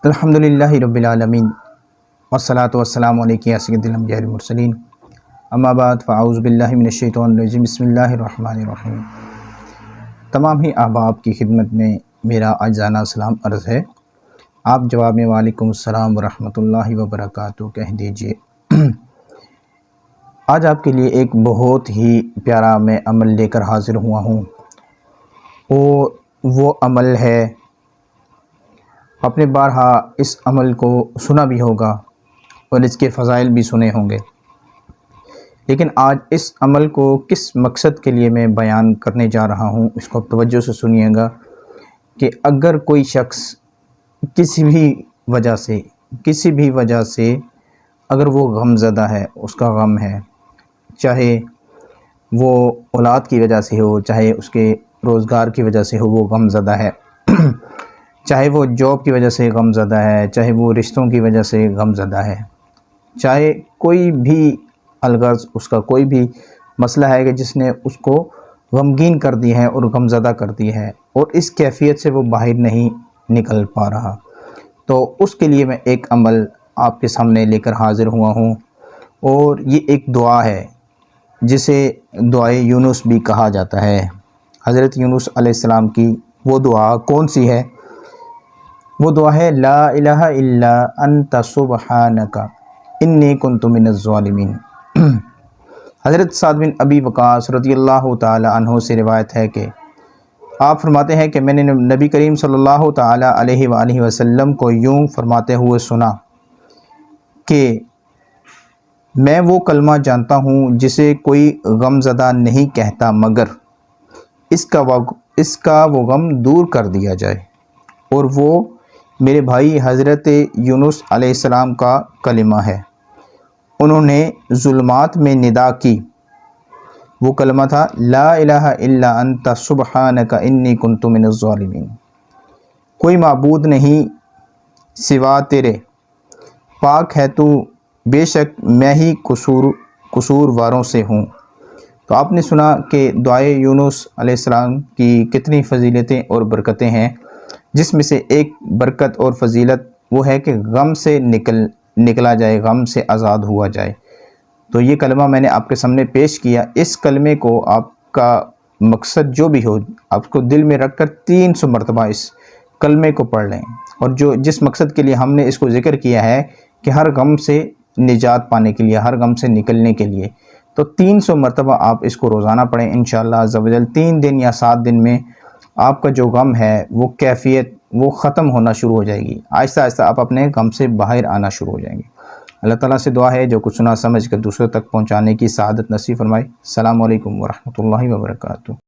الحمدللہ رب العالمین والصلاة والسلام علیکم یا سید الانبیاء والمرسلین اما بعد فاعوذ باللہ من الشیطان الرجیم بسم اللہ الرحمن الرحیم۔ تمام ہی احباب کی خدمت میں میرا عاجزانہ سلام عرض ہے۔ آپ جواب میں وعلیکم السلام ورحمۃ اللہ وبرکاتہ کہہ دیجئے۔ آج آپ کے لیے ایک بہت ہی پیارا میں عمل لے کر حاضر ہوا ہوں۔ وہ عمل ہے، اپنے بارہا اس عمل کو سنا بھی ہوگا اور اس کے فضائل بھی سنے ہوں گے، لیکن آج اس عمل کو کس مقصد کے لیے میں بیان کرنے جا رہا ہوں اس کو توجہ سے سنیے گا کہ اگر کوئی شخص کسی بھی وجہ سے اگر وہ غم زدہ ہے، اس کا غم ہے، چاہے وہ اولاد کی وجہ سے ہو، چاہے اس کے روزگار کی وجہ سے ہو، وہ غم زدہ ہے، چاہے وہ جاب کی وجہ سے غم زدہ ہے، چاہے وہ رشتوں کی وجہ سے غم زدہ ہے، چاہے کوئی بھی الغرض اس کا کوئی بھی مسئلہ ہے کہ جس نے اس کو غمگین کر دی ہے اور غم زدہ کر دی ہے اور اس کیفیت سے وہ باہر نہیں نکل پا رہا، تو اس کے لیے میں ایک عمل آپ کے سامنے لے کر حاضر ہوا ہوں، اور یہ ایک دعا ہے جسے دعائے یونس بھی کہا جاتا ہے۔ حضرت یونس علیہ السلام کی وہ دعا کون سی ہے؟ وہ دعا ہے لا الہ الا انت سبحانک انی کنت من الظالمین۔ حضرت سعد بن ابی وقاص رضی اللہ تعالی عنہ سے روایت ہے کہ آپ فرماتے ہیں کہ میں نے نبی کریم صلی اللہ تعالی علیہ وآلہ وسلم کو یوں فرماتے ہوئے سنا کہ میں وہ کلمہ جانتا ہوں جسے کوئی غم زدہ نہیں کہتا مگر اس کا وہ غم دور کر دیا جائے، اور وہ میرے بھائی حضرت یونس علیہ السلام کا کلمہ ہے۔ انہوں نے ظلمات میں ندا کی، وہ کلمہ تھا لا الہ الا انت سبحانک انی کنت من الظالمین۔ کوئی معبود نہیں سوا تیرے، پاک ہے تو، بے شک میں ہی قصور واروں سے ہوں۔ تو آپ نے سنا کہ دعائے یونس علیہ السلام کی کتنی فضیلتیں اور برکتیں ہیں، جس میں سے ایک برکت اور فضیلت وہ ہے کہ غم سے نکلا جائے، غم سے آزاد ہوا جائے۔ تو یہ کلمہ میں نے آپ کے سامنے پیش کیا۔ اس کلمے کو آپ کا مقصد جو بھی ہو، آپ کو دل میں رکھ کر 300 مرتبہ اس کلمے کو پڑھ لیں، اور جس مقصد کے لیے ہم نے اس کو ذکر کیا ہے کہ ہر غم سے نجات پانے کے لیے، ہر غم سے نکلنے کے لیے، تو 300 مرتبہ آپ اس کو روزانہ پڑھیں انشاءاللہ عز و جل۔ 3 دن یا 7 دن میں آپ کا جو غم ہے وہ کیفیت وہ ختم ہونا شروع ہو جائے گی، آہستہ آہستہ آپ اپنے غم سے باہر آنا شروع ہو جائیں گے۔ اللہ تعالیٰ سے دعا ہے جو کچھ سنا سمجھ کر دوسروں تک پہنچانے کی سعادت نصیب فرمائے۔ السلام علیکم ورحمۃ اللہ وبرکاتہ۔